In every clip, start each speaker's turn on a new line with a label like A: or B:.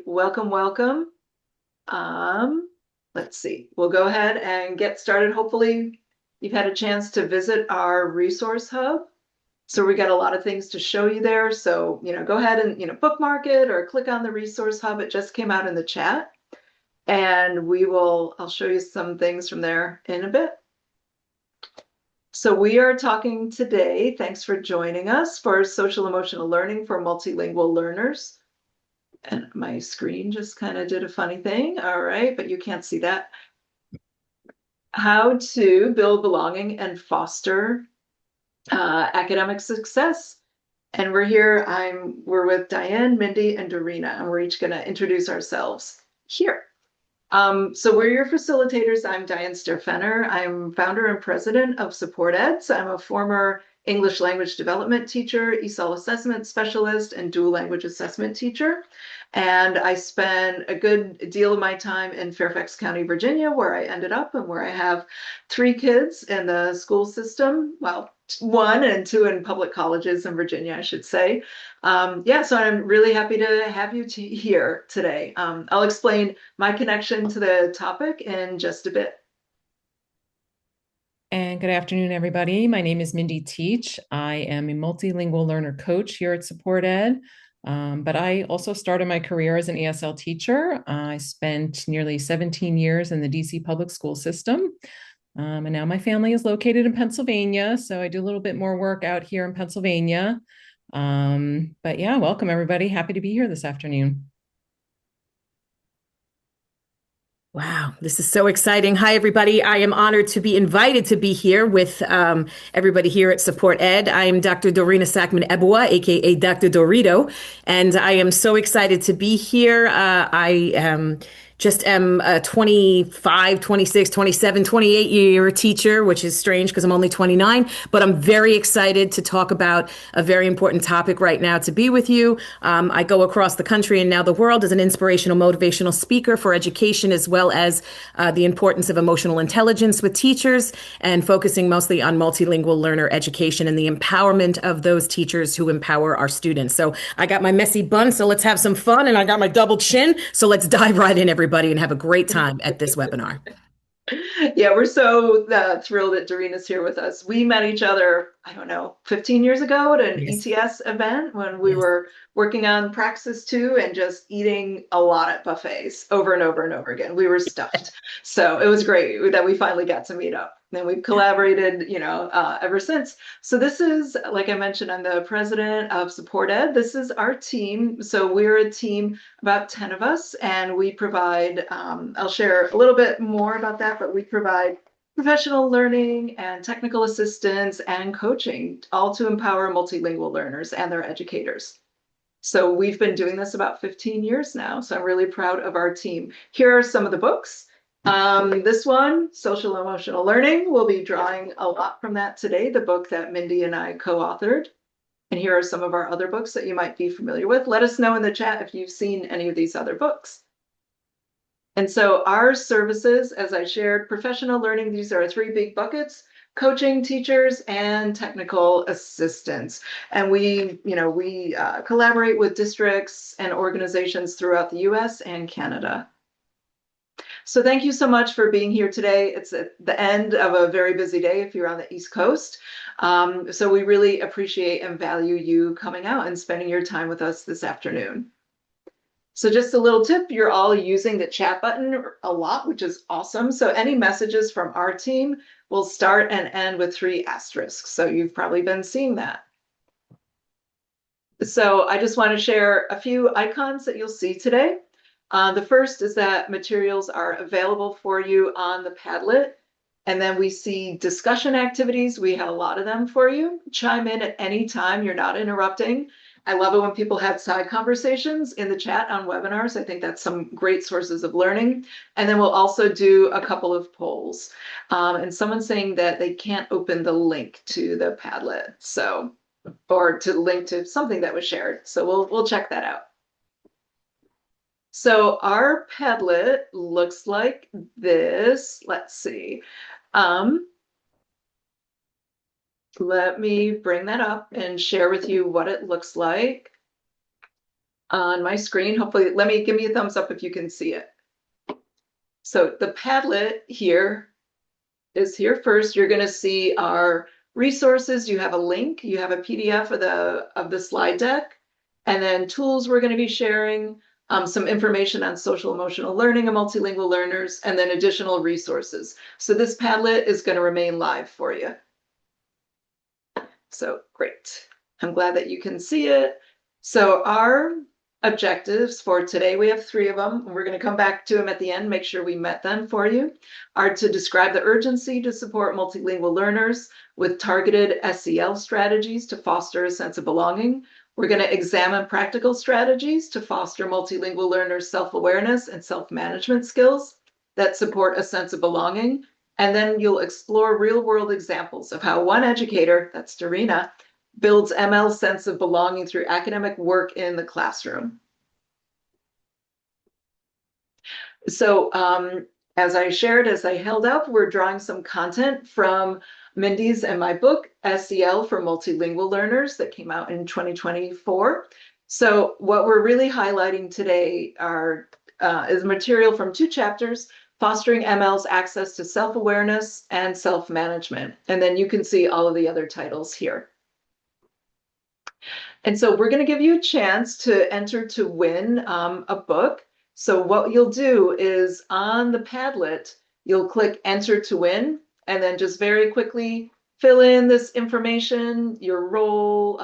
A: welcome, welcome. Let's see, we'll go ahead and get started. Hopefully you've had a chance to visit our resource hub. So we got a lot of things to show you there. So, go ahead and, bookmark it or click on the resource hub. It just came out in the chat. And I'll show you some things from there in a bit. So we are talking today, thanks for joining us, for social emotional learning for multilingual learners. And my screen just kind of did a funny thing. All right, but you can't see that. How to build belonging and foster academic success. And we're with Diane, Mindy, and Dorina, and we're each going to introduce ourselves here. So we're your facilitators. I'm Diane Sterfener. I'm founder and president of Support Ed. So I'm a former English language development teacher, ESOL assessment specialist, and dual language assessment teacher. And I spent a good deal of my time in Fairfax County, Virginia, where I ended up and where I have 3 kids in the school system. Well, 1 and 2 in public colleges in Virginia, I should say. So I'm really happy to have you here today. I'll explain my connection to the topic in just a bit.
B: And good afternoon, everybody. My name is Mindy Teach. I am a multilingual learner coach here at Support Ed, but I also started my career as an ESL teacher. I spent nearly 17 years in the DC public school system, and now my family is located in Pennsylvania, so I do a little bit more work out here in Pennsylvania. But yeah, welcome, everybody. Happy to be here this afternoon.
C: Wow, this is so exciting. Hi, everybody. I am honored to be invited to be here with everybody here at Support Ed. I am Dr. Dorina Sackman-Ebawa, aka Dr. Dorito, and I am so excited to be here. I am a 25, 26, 27, 28-year teacher, which is strange because I'm only 29, but I'm very excited to talk about a very important topic right now to be with you. I go across the country and now the world as an inspirational, motivational speaker for education, as well as the importance of emotional intelligence with teachers, and focusing mostly on multilingual learner education and the empowerment of those teachers who empower our students. So I got my messy bun, so let's have some fun, and I got my double chin, so let's dive right in, everybody, and have a great time at this webinar.
A: Yeah, we're so thrilled that Dorina's here with us. We met each other, I don't know, 15 years ago at an ETS event when we were working on Praxis 2 and just eating a lot at buffets over and over and over again. We were stuffed. So it was great that we finally got to meet up. And we've collaborated, ever since. So this is, like I mentioned, I'm the president of Support Ed. This is our team. So we're a team, about 10 of us, and we provide, I'll share a little bit more about that, but we provide professional learning and technical assistance and coaching, all to empower multilingual learners and their educators. So we've been doing this about 15 years now. So I'm really proud of our team. Here are some of the books. This one, Social Emotional Learning, we'll be drawing a lot from that today, the book that Mindy and I co-authored. And here are some of our other books that you might be familiar with. Let us know in the chat if you've seen any of these other books. And so our services, as I shared, professional learning, these are 3 big buckets: coaching, teachers, and technical assistants. And we collaborate with districts and organizations throughout the US and Canada. So thank you so much for being here today. It's at the end of a very busy day if you're on the East Coast. So we really appreciate and value you coming out and spending your time with us this afternoon. So just a little tip, you're all using the chat button a lot, which is awesome. So any messages from our team will start and end with 3 asterisks. So you've probably been seeing that. So I just want to share a few icons that you'll see today. The first is that materials are available for you on the Padlet. And then we see discussion activities. We have a lot of them for you. Chime in at any time. You're not interrupting. I love it when people have side conversations in the chat on webinars. I think that's some great sources of learning. And then we'll also do a couple of polls. And someone's saying that they can't open the link to the Padlet, or to link to something that was shared. So we'll check that out. So our Padlet looks like this. Let's see. Let me bring that up and share with you what it looks like. on my screen. Hopefully, give me a thumbs up if you can see it. So the Padlet here is here first. You're going to see our resources. You have a link. You have a PDF of the slide deck, and then tools we're going to be sharing, some information on social emotional learning and multilingual learners, and then additional resources. So this Padlet is going to remain live for you. So great. I'm glad that you can see it. So our objectives for today, we have 3 of them. We're going to come back to them at the end, make sure we met them for you, are to describe the urgency to support multilingual learners with targeted SEL strategies to foster a sense of belonging. We're going to examine practical strategies to foster multilingual learners' self-awareness and self-management skills that support a sense of belonging. And then you'll explore real-world examples of how one educator, that's Darina, builds ML's sense of belonging through academic work in the classroom. So as I shared, as I held up, we're drawing some content from Mindy's and my book, SEL for Multilingual Learners, that came out in 2024. So what we're really highlighting today is material from 2 chapters, Fostering ML's Access to Self-Awareness and Self-Management. And then you can see all of the other titles here. And so we're going to give you a chance to enter to win a book. So what you'll do is on the Padlet, you'll click Enter to Win, and then just very quickly fill in this information, your role,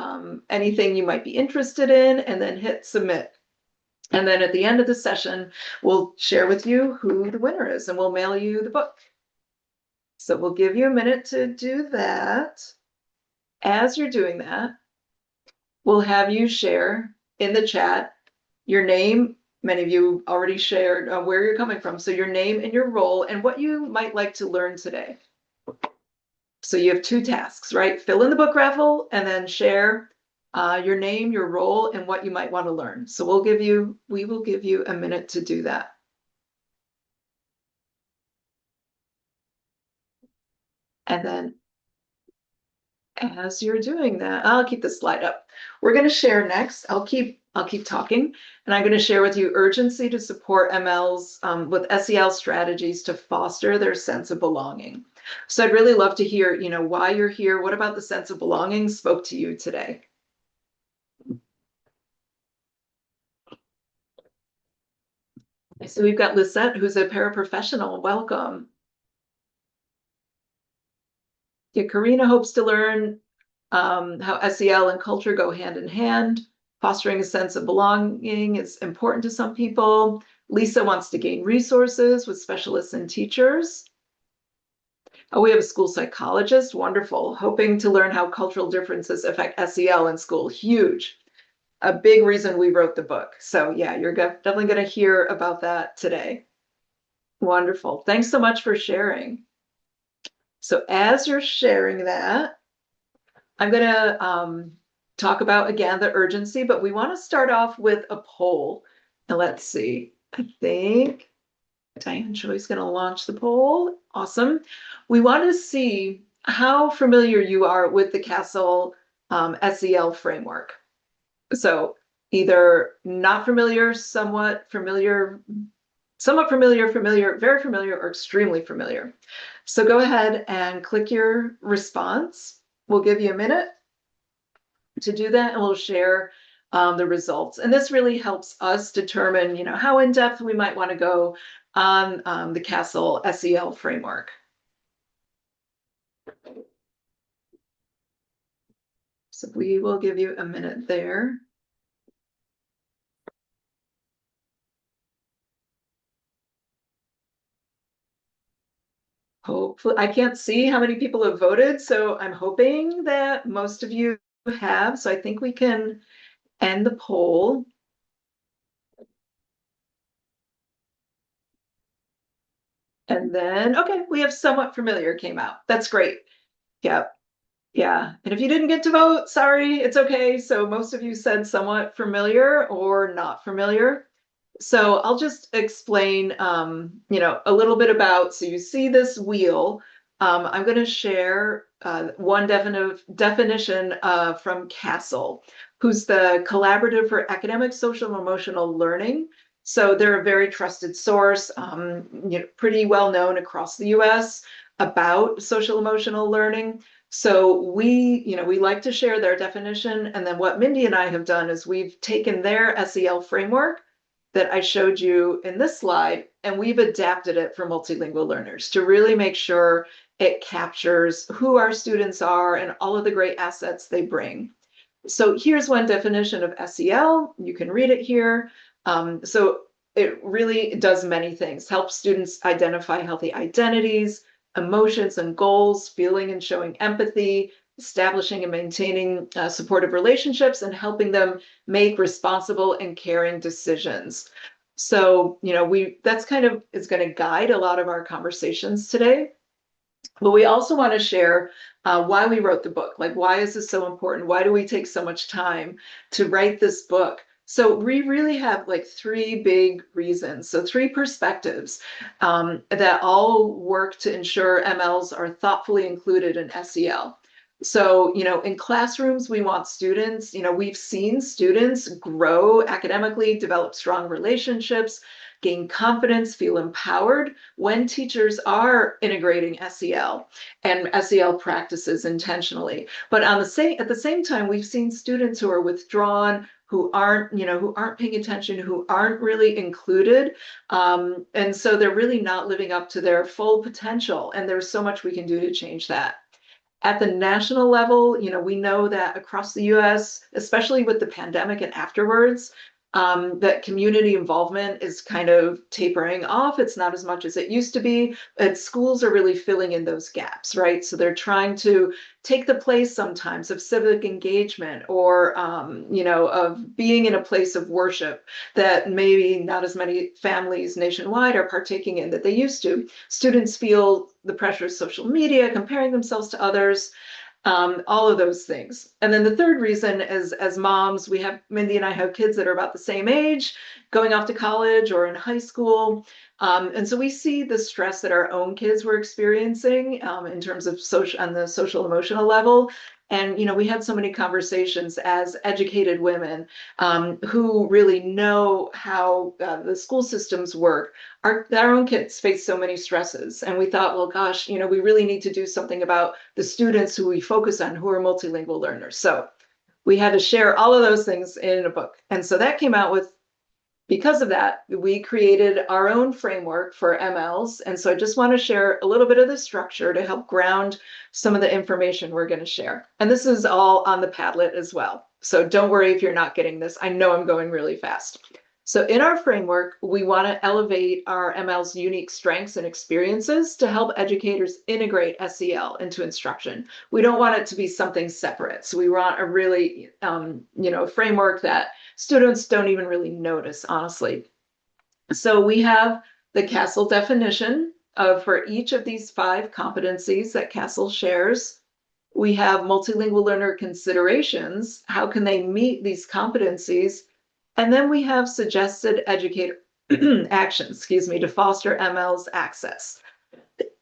A: anything you might be interested in, and then hit Submit. And then at the end of the session, we'll share with you who the winner is, and we'll mail you the book. So we'll give you a minute to do that. As you're doing that, we'll have you share in the chat your name. Many of you already shared where you're coming from. So your name and your role and what you might like to learn today. So you have 2 tasks, right? Fill in the book raffle and then share your name, your role, and what you might want to learn. So we will give you a minute to do that. And then as you're doing that, I'll keep the slide up. We're going to share next. I'll keep talking, and I'm going to share with you urgency to support MLs with SEL strategies to foster their sense of belonging. So I'd really love to hear, why you're here. What about the sense of belonging spoke to you today? So we've got Lisette, who's a paraprofessional. Welcome. Yeah, Karina hopes to learn how SEL and culture go hand in hand. Fostering a sense of belonging is important to some people. Lisa wants to gain resources with specialists and teachers. Oh, we have a school psychologist. Wonderful. Hoping to learn how cultural differences affect SEL in school. Huge. A big reason we wrote the book. So yeah, you're definitely going to hear about that today. Wonderful. Thanks so much for sharing. So as you're sharing that, I'm going to talk about, again, the urgency, but we want to start off with a poll. And let's see. I think Diane Choi's going to launch the poll. Awesome. We want to see how familiar you are with the CASEL SEL framework. So either not familiar, somewhat familiar, very familiar, or extremely familiar. So go ahead and click your response. We'll give you a minute to do that, and we'll share the results. And this really helps us determine, how in depth we might want to go on the CASEL SEL framework. So we will give you a minute there. Hopefully, I can't see how many people have voted, so I'm hoping that most of you have. So I think we can end the poll. And then, okay, we have somewhat familiar came out. That's great. Yep. Yeah. And if you didn't get to vote, sorry, it's okay. So most of you said somewhat familiar or not familiar. So I'll just explain, a little bit about, so you see this wheel I'm going to share one definition from Castle, who's the Collaborative for Academic, Social, and Emotional Learning. So they're a very trusted source, pretty well known across the US about social emotional learning. So we like to share their definition. And then what Mindy and I have done is we've taken their SEL framework that I showed you in this slide, and we've adapted it for multilingual learners to really make sure it captures who our students are and all of the great assets they bring. So here's one definition of SEL. You can read it here. So it really does many things, helps students identify healthy identities, emotions and goals, feeling and showing empathy, establishing and maintaining supportive relationships, and helping them make responsible and caring decisions. So, that's kind of is going to guide a lot of our conversations today. But we also want to share why we wrote the book. Like, why is this so important? Why do we take so much time to write this book? So we really have like three big reasons. So three perspectives that all work to ensure MLs are thoughtfully included in SEL. So, in classrooms, we want students, we've seen students grow academically, develop strong relationships, gain confidence, feel empowered when teachers are integrating SEL and SEL practices intentionally. But at the same time, we've seen students who are withdrawn, who aren't paying attention, who aren't really included. And so they're really not living up to their full potential. And there's so much we can do to change that. At the national level, we know that across the US, especially with the pandemic and afterwards, that community involvement is kind of tapering off. It's not as much as it used to be, but schools are really filling in those gaps, right? So they're trying to take the place sometimes of civic engagement or, of being in a place of worship that maybe not as many families nationwide are partaking in that they used to. Students feel the pressure of social media, comparing themselves to others. All of those things. And then the third reason is, as moms, Mindy and I have kids that are about the same age, going off to college or in high school. And so we see the stress that our own kids were experiencing in terms of on the social emotional level. And, we had so many conversations as educated women who really know how the school systems work. Our own kids face so many stresses. And we thought, well, gosh, we really need to do something about the students who we focus on who are multilingual learners. So we had to share all of those things in a book. And so that came out because of that, we created our own framework for MLs. And so I just want to share a little bit of the structure to help ground some of the information we're going to share. And this is all on the Padlet as well. So don't worry if you're not getting this. I know I'm going really fast. So in our framework, we want to elevate our ML's unique strengths and experiences to help educators integrate SEL into instruction. We don't want it to be something separate. So we want a really, framework that students don't even really notice, honestly. So we have the Castle definition for each of these 5 competencies that Castle shares. We have multilingual learner considerations. How can they meet these competencies? And then we have suggested educator actions, to foster ML's access.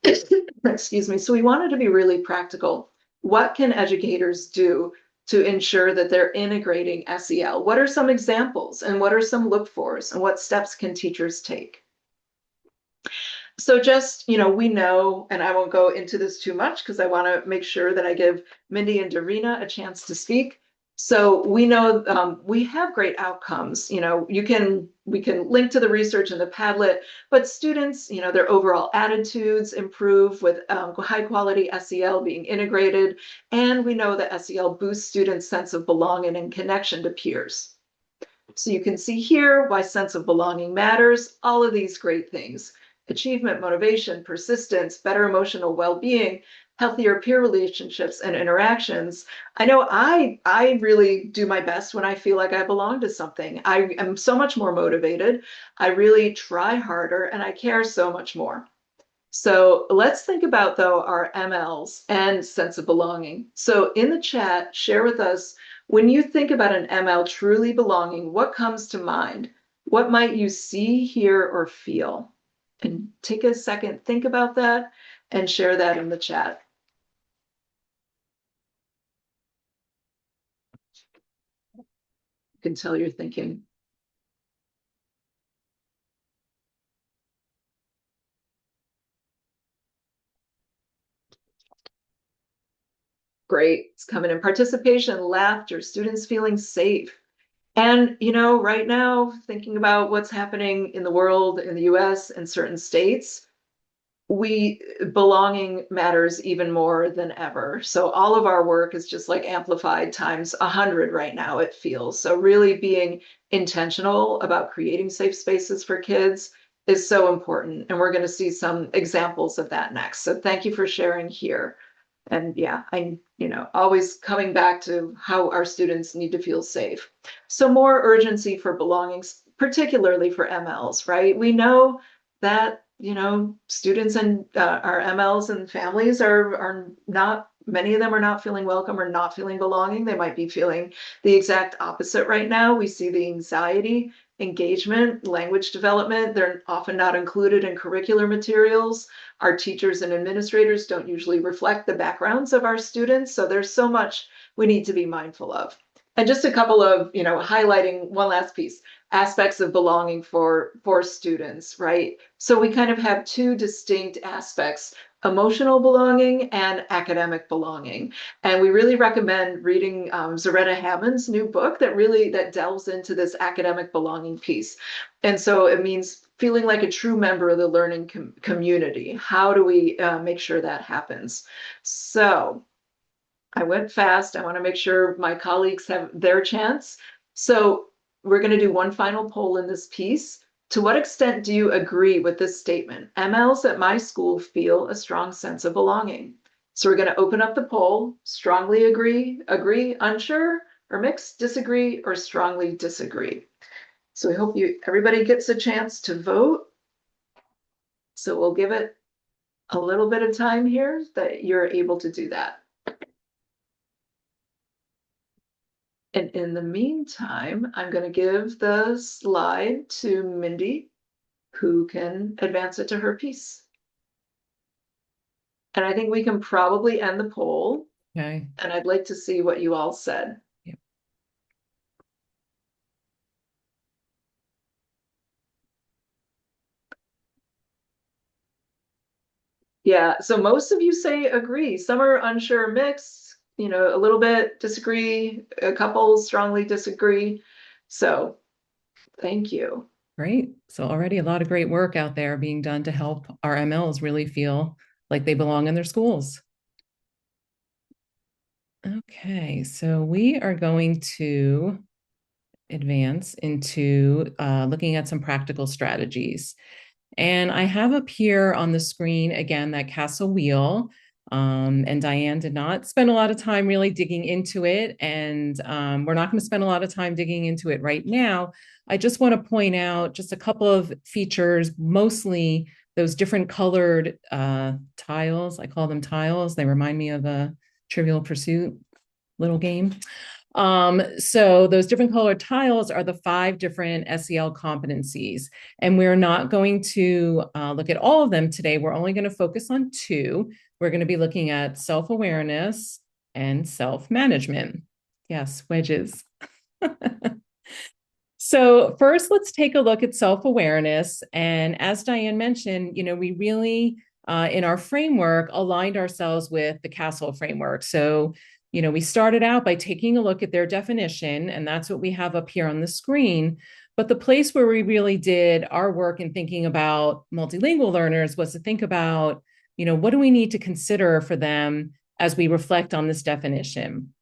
A: Excuse me. So we wanted to be really practical. What can educators do to ensure that they're integrating SEL? What are some examples and what are some look-fors and what steps can teachers take? So just, we know, and I won't go into this too much because I want to make sure that I give Mindy and Dorina a chance to speak. So we know we have great outcomes. We can link to the research in the Padlet, but students, their overall attitudes improve with high quality SEL being integrated. And we know that SEL boosts students' sense of belonging and connection to peers. So you can see here why sense of belonging matters, all of these great things. Achievement, motivation, persistence, better emotional well-being, healthier peer relationships and interactions. I know I really do my best when I feel like I belong to something. I am so much more motivated. I really try harder and I care so much more. So let's think about, though, our MLs and sense of belonging. So in the chat, share with us, when you think about an ML truly belonging, what comes to mind? What might you see, hear, or feel? And take a second, think about that. and share that in the chat. You can tell you're thinking. Great, it's coming in. Participation, laughter, students feeling safe. And, right now, thinking about what's happening in the world, in the US and certain states, belonging matters even more than ever. So all of our work is just like amplified times 100 right now, it feels. So really being intentional about creating safe spaces for kids is so important. And we're going to see some examples of that next. So thank you for sharing here. And yeah, I'm, always coming back to how our students need to feel safe. So more urgency for belongings, particularly for MLs, right? We know that, students and our MLs and families are not, many of them are not feeling welcome or not feeling belonging. They might be feeling the exact opposite right now. We see the anxiety, engagement, language development. They're often not included in curricular materials. Our teachers and administrators don't usually reflect the backgrounds of our students. So there's so much we need to be mindful of. And just a couple of, highlighting one last piece, aspects of belonging for students, right? So we kind of have two distinct aspects, emotional belonging and academic belonging. And we really recommend reading Zaretta Hammond's new book that delves into this academic belonging piece. And so it means feeling like a true member of the learning community. How do we make sure that happens? So I went fast. I want to make sure my colleagues have their chance. So we're going to do one final poll in this piece. To what extent do you agree with this statement? MLs at my school feel a strong sense of belonging. So we're going to open up the poll. Strongly agree, unsure, or mixed, disagree, or strongly disagree. So we hope everybody gets a chance to vote. So we'll give it a little bit of time here that you're able to do that. And in the meantime, I'm going to give the slide to Mindy, who can advance it to her piece. And I think we can probably end the poll.
B: Okay.
A: And I'd like to see what you all said.
B: Yep.
A: Yeah, so most of you say agree. Some are unsure, mixed, a little bit disagree, a couple strongly disagree. So thank you.
B: Great. So already a lot of great work out there being done to help our MLs really feel like they belong in their schools. Okay, so we are going to advance into looking at some practical strategies. And I have up here on the screen, again, that castle wheel. And Diane did not spend a lot of time really digging into it. And we're not going to spend a lot of time digging into it right now. I just want to point out just a couple of features, mostly those different colored tiles. I call them tiles. They remind me of a Trivial Pursuit little game. So those different colored tiles are the 5 different SEL competencies. And we're not going to look at all of them today. We're only going to focus on 2. We're going to be looking at self-awareness and self-management. Yes, wedges. So first, let's take a look at self-awareness. And as Diane mentioned, we really, in our framework, aligned ourselves with the CASTLE framework. So we started out by taking a look at their definition, and that's what we have up here on the screen. But the place where we really did our work in thinking about multilingual learners was to think about, what do we need to consider for them as we reflect on this definition?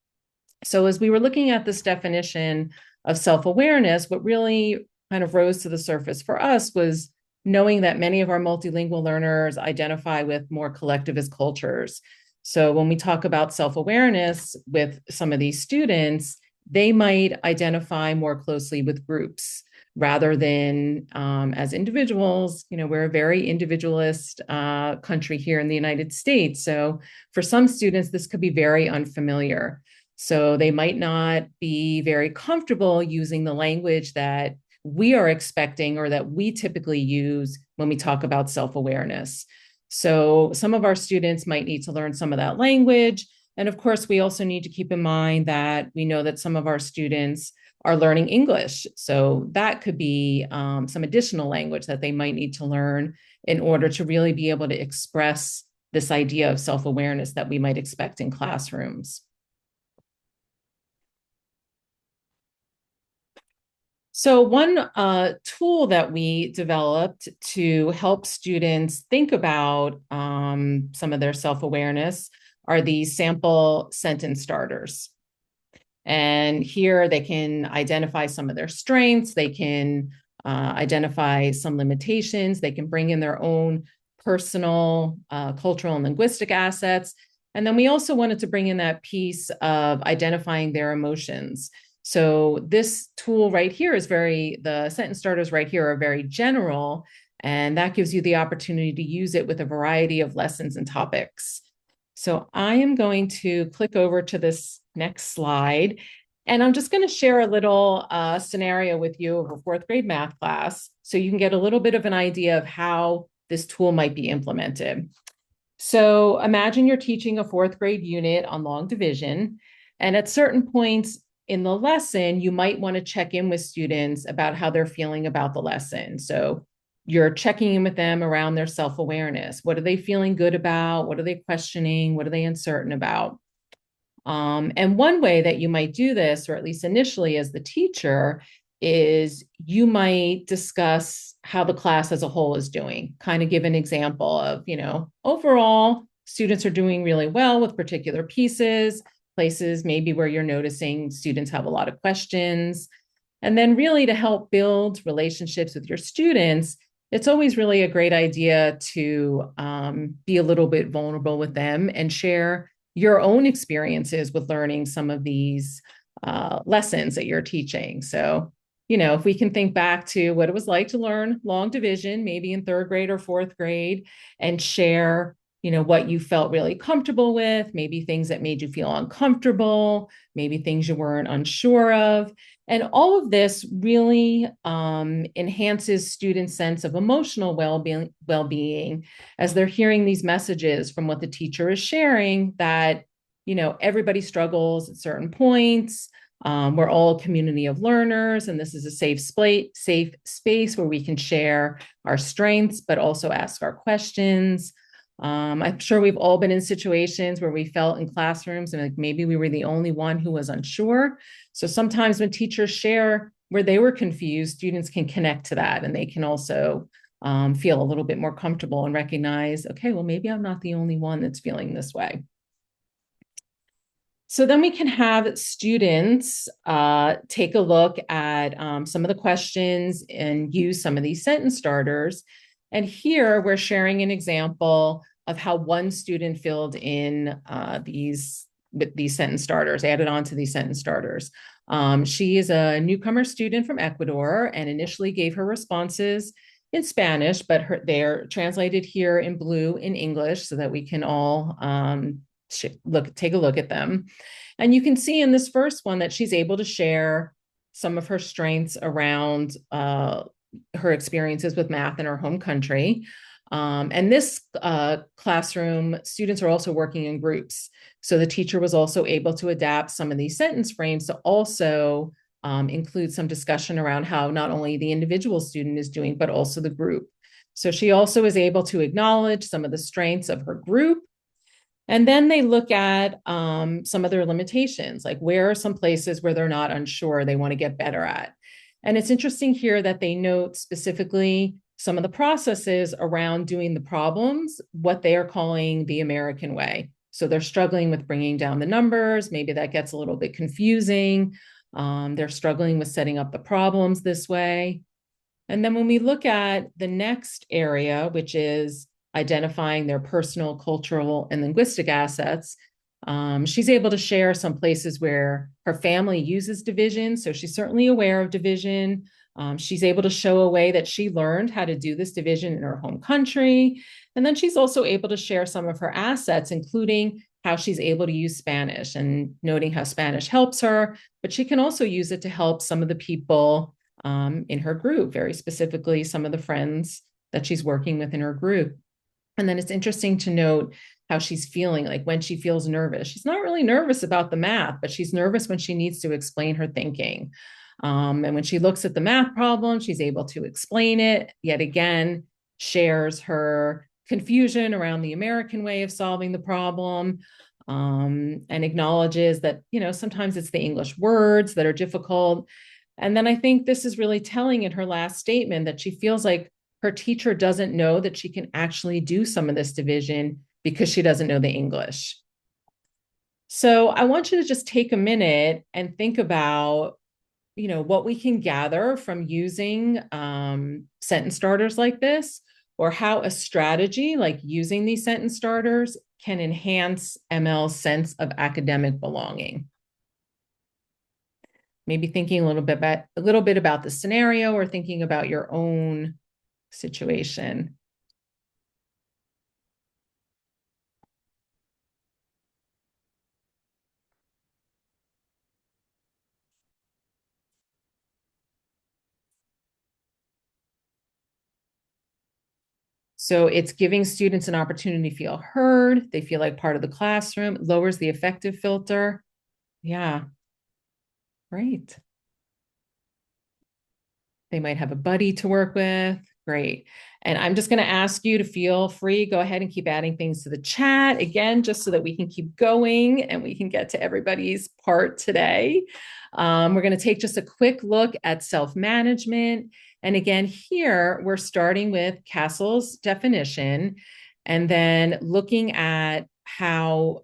B: So as we were looking at this definition of self-awareness, what really kind of rose to the surface for us was knowing that many of our multilingual learners identify with more collectivist cultures. So when we talk about self-awareness with some of these students, they might identify more closely with groups rather than as individuals. We're a very individualist country here in the United States. So for some students, this could be very unfamiliar. So they might not be very comfortable using the language that we are expecting or that we typically use when we talk about self-awareness. So some of our students might need to learn some of that language. And of course, we also need to keep in mind that we know that some of our students are learning English. So that could be some additional language that they might need to learn in order to really be able to express this idea of self-awareness that we might expect in classrooms. So one tool that we developed to help students think about some of their self-awareness are these sample sentence starters. And here they can identify some of their strengths, they can identify some limitations, they can bring in their own personal, cultural, and linguistic assets. And then we also wanted to bring in that piece of identifying their emotions. So this tool right here is the sentence starters right here are very general, and that gives you the opportunity to use it with a variety of lessons and topics. So I am going to click over to this next slide, and I'm just going to share a little scenario with you of a fourth grade math class so you can get a little bit of an idea of how this tool might be implemented. So imagine you're teaching a fourth grade unit on long division, and at certain points in the lesson, you might want to check in with students about how they're feeling about the lesson. So you're checking in with them around their self-awareness. What are they feeling good about? What are they questioning? What are they uncertain about? And one way that you might do this, or at least initially as the teacher, is you might discuss how the class as a whole is doing, kind of give an example of, overall, students are doing really well with particular pieces, places maybe where you're noticing students have a lot of questions. And then really to help build relationships with your students, it's always really a great idea to be a little bit vulnerable with them and share your own experiences with learning some of these lessons that you're teaching. So, if we can think back to what it was like to learn long division, maybe in third grade or fourth grade, and share, what you felt really comfortable with, maybe things that made you feel uncomfortable, maybe things you weren't unsure of. And all of this really enhances students' sense of emotional well-being as they're hearing these messages from what the teacher is sharing that, everybody struggles at certain points. We're all a community of learners, and this is a safe space where we can share our strengths, but also ask our questions. I'm sure we've all been in situations where we felt in classrooms and like maybe we were the only one who was unsure. So sometimes when teachers share where they were confused, students can connect to that, and they can also feel a little bit more comfortable and recognize, okay, well, maybe I'm not the only one that's feeling this way. So then we can have students take a look at some of the questions and use some of these sentence starters. And here we're sharing an example of how one student filled in these sentence starters, added on to these sentence starters. She is a newcomer student from Ecuador and initially gave her responses in Spanish, but they're translated here in blue in English so that we can all take a look at them. And you can see in this first one that she's able to share some of her strengths around her experiences with math in her home country. And this classroom, students are also working in groups. So the teacher was also able to adapt some of these sentence frames to also include some discussion around how not only the individual student is doing, but also the group. So she also is able to acknowledge some of the strengths of her group. And then they look at some of their limitations, like where are some places where they're not unsure, they want to get better at. And it's interesting here that they note specifically some of the processes around doing the problems, what they are calling the American way. So they're struggling with bringing down the numbers. Maybe that gets a little bit confusing. They're struggling with setting up the problems this way. And then when we look at the next area, which is identifying their personal, cultural, and linguistic assets, she's able to share some places where her family uses division. So she's certainly aware of division. She's able to show a way that she learned how to do this division in her home country. And then she's also able to share some of her assets, including how she's able to use Spanish and noting how Spanish helps her, but she can also use it to help some of the people in her group, very specifically some of the friends that she's working with in her group. And then it's interesting to note how she's feeling, like when she feels nervous. She's not really nervous about the math, but she's nervous when she needs to explain her thinking. And when she looks at the math problem, she's able to explain it, yet again, shares her confusion around the American way of solving the problem, and acknowledges that, sometimes it's the English words that are difficult. And then I think this is really telling in her last statement that she feels like her teacher doesn't know that she can actually do some of this division because she doesn't know the English. So I want you to just take a minute and think about, what we can gather from using sentence starters like this, or how a strategy like using these sentence starters can enhance ML's sense of academic belonging. Maybe thinking a little bit about the scenario, or thinking about your own situation. So it's giving students an opportunity to feel heard. They feel like part of the classroom, lowers the affective filter. Yeah, great. They might have a buddy to work with. Great. And I'm just going to ask you to feel free. Go ahead and keep adding things to the chat again, just so that we can keep going and we can get to everybody's part today. We're going to take just a quick look at self-management. And again, here we're starting with Castle's definition, and then looking at how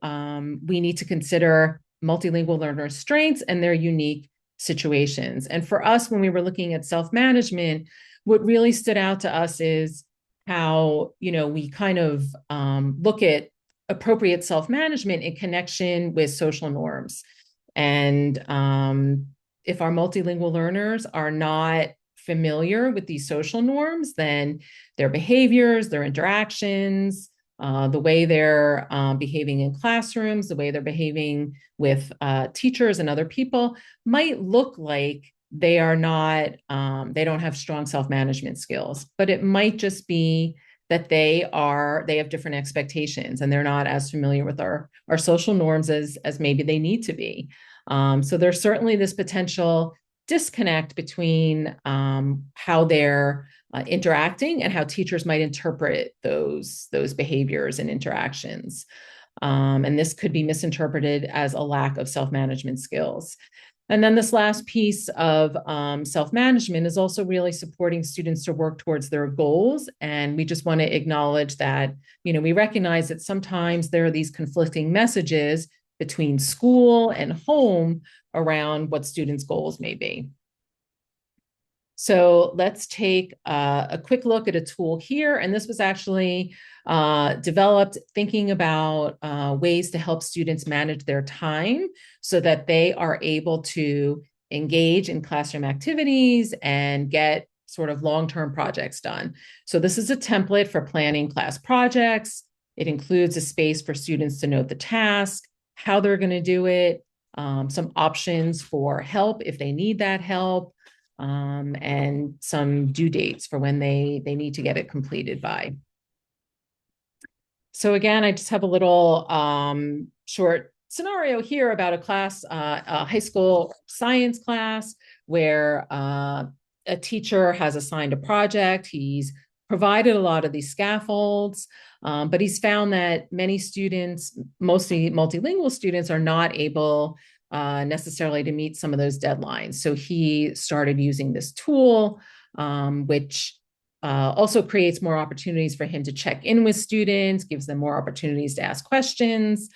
B: we need to consider multilingual learners' strengths and their unique situations. And for us, when we were looking at self-management, what really stood out to us is how, we kind of look at appropriate self-management in connection with social norms. And if our multilingual learners are not familiar with these social norms, then their behaviors, their interactions, the way they're behaving in classrooms, the way they're behaving with teachers and other people might look like they are not, they don't have strong self-management skills, but it might just be that they have different expectations and they're not as familiar with our social norms as maybe they need to be. So there's certainly this potential disconnect between how they're interacting and how teachers might interpret those behaviors and interactions. And this could be misinterpreted as a lack of self-management skills. And then this last piece of self-management is also really supporting students to work towards their goals. And we just want to acknowledge that, we recognize that sometimes there are these conflicting messages between school and home around what students' goals may be. So let's take a quick look at a tool here. And this was actually developed thinking about ways to help students manage their time so that they are able to engage in classroom activities and get sort of long-term projects done. So this is a template for planning class projects. It includes a space for students to note the task, how they're going to do it, some options for help if they need that help, and some due dates for when they need to get it completed by. So again, I just have a little short scenario here about a class, a high school science class, where a teacher has assigned a project. He's provided a lot of these scaffolds, but he's found that many students, mostly multilingual students, are not able necessarily to meet some of those deadlines. So he started using this tool, which also creates more opportunities for him to check in with students, gives them more opportunities to ask questions,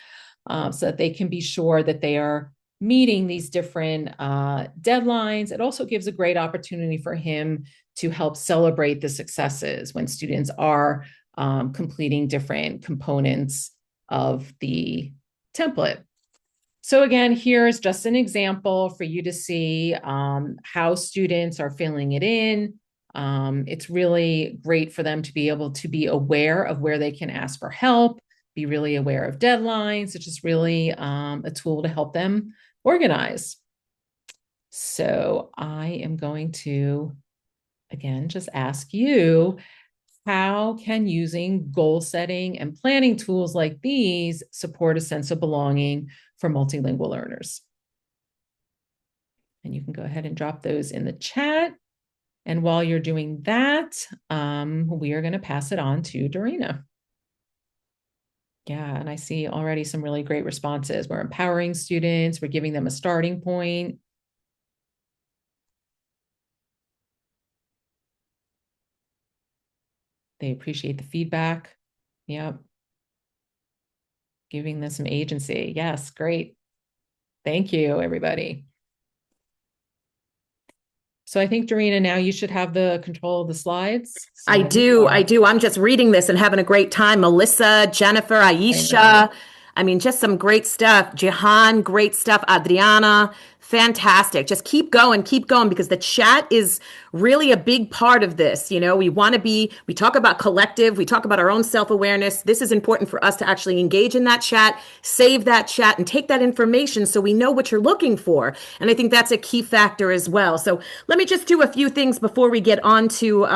B: so that they can be sure that they are meeting these different deadlines. It also gives a great opportunity for him to help celebrate the successes when students are completing different components of the template. So again, here's just an example for you to see how students are filling it in. It's really great for them to be able to be aware of where they can ask for help, be really aware of deadlines. It's just really a tool to help them organize. So I am going to, again, just ask you, how can using goal setting and planning tools like these support a sense of belonging for multilingual learners? And you can go ahead and drop those in the chat. And while you're doing that, we are going to pass it on to Dorina. Yeah, and I see already some really great responses. We're empowering students, we're giving them a starting point. They appreciate the feedback. Yep. Giving them some agency. Yes, great. Thank you, everybody. So I think, Dorina, now you should have the control of the slides. So
C: I do. I'm just reading this and having a great time. Melissa, Jennifer, Aisha. I mean, just some great stuff. Jihan, great stuff. Adriana, fantastic. Just keep going because the chat is really a big part of this. You know, we talk about collective, we talk about our own self-awareness. This is important for us to actually engage in that chat, save that chat, and take that information so we know what you're looking for. And I think that's a key factor as well. So let me just do a few things before we get on to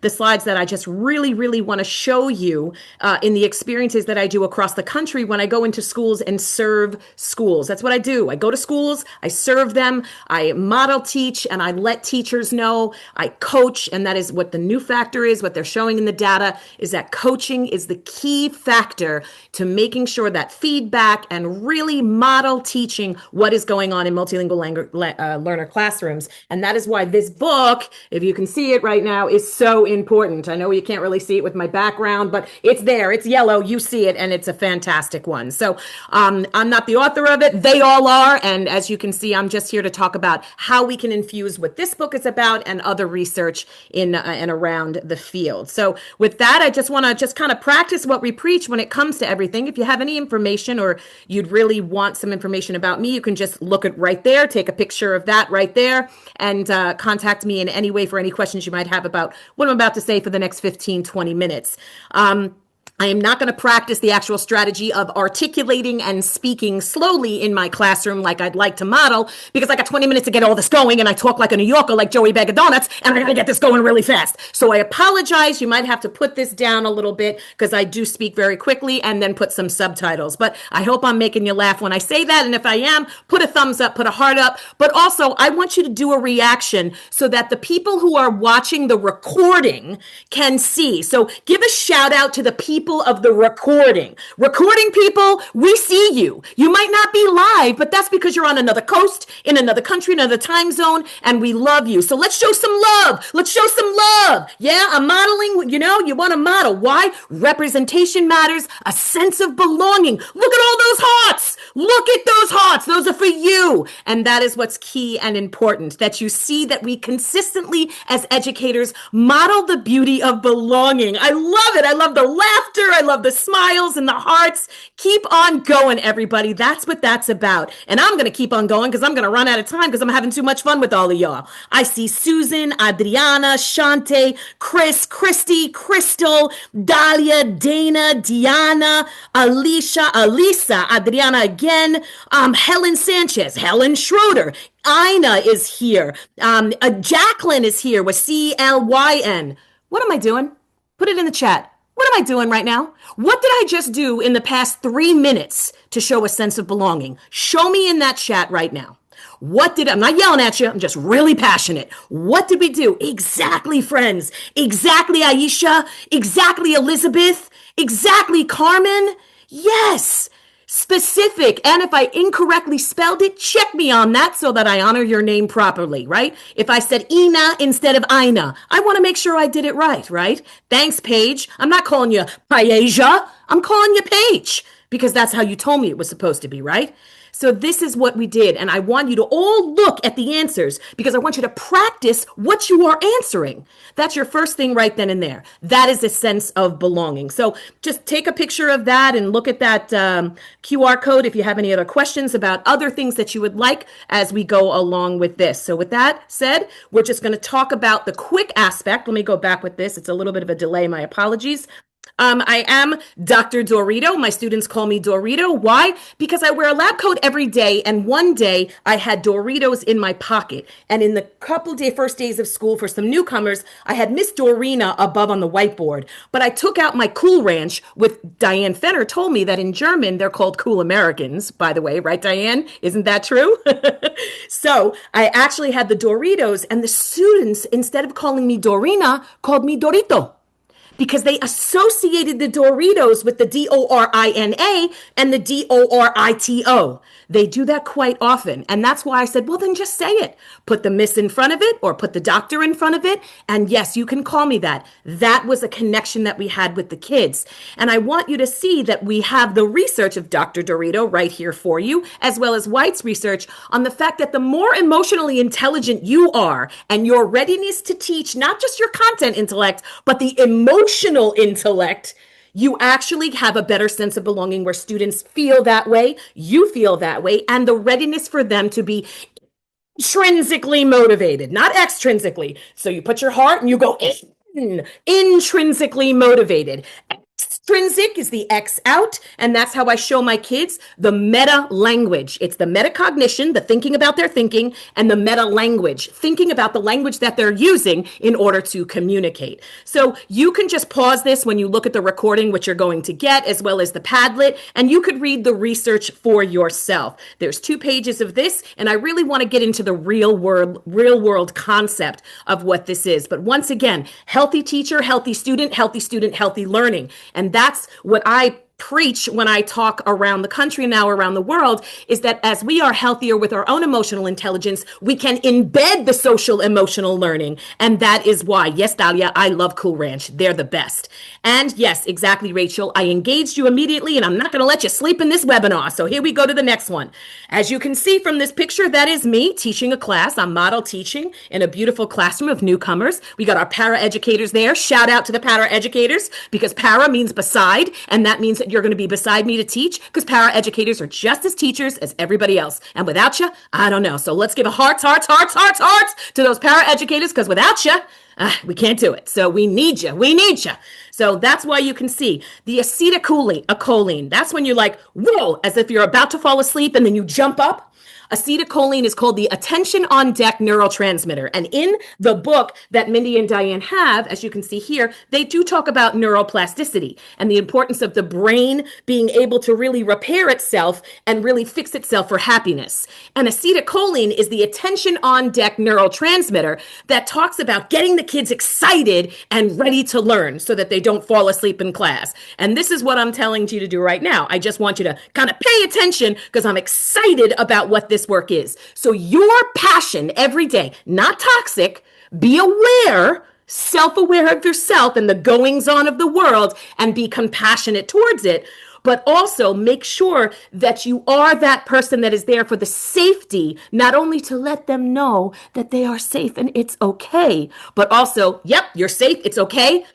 C: the slides that I just really, really want to show you in the experiences that I do across the country when I go into schools and serve schools. That's what I do. I go to schools, I serve them, I model teach, and I let teachers know. I coach, and that is what the new factor is. What they're showing in the data is that coaching is the key factor to making sure that feedback and really model teaching what is going on in multilingual learner classrooms. And that is why this book, if you can see it right now, is so important. I know you can't really see it with my background, but it's there. It's yellow. You see it, and it's a fantastic one. So I'm not the author of it. They all are. And as you can see, I'm just here to talk about how we can infuse what this book is about and other research in and around the field. So with that, I just want to just kind of practice what we preach when it comes to everything. If you have any information or you'd really want some information about me, you can just look at right there, take a picture of that right there, and contact me in any way for any questions you might have about what I'm about to say for the next 15, 20 minutes. I am not going to practice the actual strategy of articulating and speaking slowly in my classroom like I'd like to model, because I got 20 minutes to get all this going and I talk like a New Yorker, like Joey Bag of Donuts, and I got to get this going really fast. So I apologize. You might have to put this down a little bit because I do speak very quickly and then put some subtitles. But I hope I'm making you laugh when I say that. And if I am, put a thumbs up, put a heart up. But also, I want you to do a reaction so that the people who are watching the recording can see. So give a shout out to the people of the recording. Recording people, we see you. You might not be live, but that's because you're on another coast, in another country, another time zone, and we love you. So let's show some love. Let's show some love. Yeah, I'm modeling. You know, you want to model. Why? Representation matters. A sense of belonging. Look at all those hearts. Look at those hearts. Those are for you. And that is what's key and important, that you see that we consistently, as educators, model the beauty of belonging. I love it. I love the laughter. I love the smiles and the hearts. Keep on going, everybody. That's what that's about. And I'm going to keep on going because I'm going to run out of time because I'm having too much fun with all of y'all. I see Susan, Adriana, Shante, Chris, Christy, Crystal, Dahlia, Dana, Diana, Alicia, Alisa, Adriana again, Helen Sanchez, Helen Schroeder, Ina is here. Jacqueline is here with CLYN. What am I doing? Put it in the chat. What am I doing right now? What did I just do in the past 3 minutes to show a sense of belonging? Show me in that chat right now. I'm not yelling at you. I'm just really passionate. What did we do? Exactly, friends. Exactly, Aisha. Exactly, Elizabeth. Exactly, Carmen. Yes. Specific. And if I incorrectly spelled it, check me on that so that I honor your name properly, right? If I said Ina instead of Ina, I want to make sure I did it right, right? Thanks, Paige. I'm not calling you Paeja. I'm calling you Paige because that's how you told me it was supposed to be, right? So this is what we did. And I want you to all look at the answers because I want you to practice what you are answering. That's your first thing right then and there. That is a sense of belonging. So just take a picture of that and look at that QR code if you have any other questions about other things that you would like as we go along with this. So with that said, we're just going to talk about the quick aspect. Let me go back with this. It's a little bit of a delay. My apologies. I am Dr. Dorito. My students call me Dorito. Why? Because I wear a lab coat every day, and one day I had Doritos in my pocket. And in the first days of school for some newcomers, I had Miss Dorina above on the whiteboard. But I took out my Cool Ranch with Diane Fenner told me that in German they're called Cool Americans, by the way, right, Diane? Isn't that true? So I actually had the Doritos, and the students, instead of calling me Dorina, called me Dorito because they associated the Doritos with the Dorina and the Dorito. They do that quite often. And that's why I said, well, then just say it. Put the miss in front of it or put the doctor in front of it. And yes, you can call me that. That was a connection that we had with the kids. And I want you to see that we have the research of Dr. Dorito right here for you, as well as White's research on the fact that the more emotionally intelligent you are and your readiness to teach, not just your content intellect, but the emotional intellect, you actually have a better sense of belonging where students feel that way, you feel that way, and the readiness for them to be intrinsically motivated, not extrinsically. So you put your heart and you go intrinsically motivated. Extrinsic is the X out, and that's how I show my kids the meta language. It's the metacognition, the thinking about their thinking, and the meta language, thinking about the language that they're using in order to communicate. So you can just pause this when you look at the recording, which you're going to get, as well as the Padlet, and you could read the research for yourself. There's 2 pages of this, and I really want to get into the real world concept of what this is. But once again, healthy teacher, healthy student, healthy learning. And that's what I preach when I talk around the country now, around the world, is that as we are healthier with our own emotional intelligence, we can embed the social emotional learning. And that is why, yes, Dahlia, I love Cool Ranch. They're the best. And yes, exactly, Rachel, I engaged you immediately, and I'm not going to let you sleep in this webinar. So here we go to the next one. As you can see from this picture, that is me teaching a class. I'm model teaching in a beautiful classroom of newcomers. We got our para educators there. Shout out to the para educators, because para means beside, and that means that you're going to be beside me to teach, because para educators are just as teachers as everybody else. And without you, I don't know. So let's give a hearts to those para educators, because without you, we can't do it. So we need you. We need you. So that's why you can see the acetylcholine. That's when you're like, whoa, as if you're about to fall asleep and then you jump up. Acetylcholine is called the attention on deck neurotransmitter. And in the book that Mindy and Diane have, as you can see here, they do talk about neuroplasticity and the importance of the brain being able to really repair itself and really fix itself for happiness. And acetylcholine is the attention on deck neurotransmitter that talks about getting the kids excited and ready to learn so that they don't fall asleep in class. And this is what I'm telling you to do right now. I just want you to kind of pay attention because I'm excited about what this work is. So your passion every day, not toxic, be aware, self-aware of yourself and the goings on of the world, and be compassionate towards it. But also make sure that you are that person that is there for the safety, not only to let them know that they are safe and it's okay, but also, yep, you're safe, it's okay.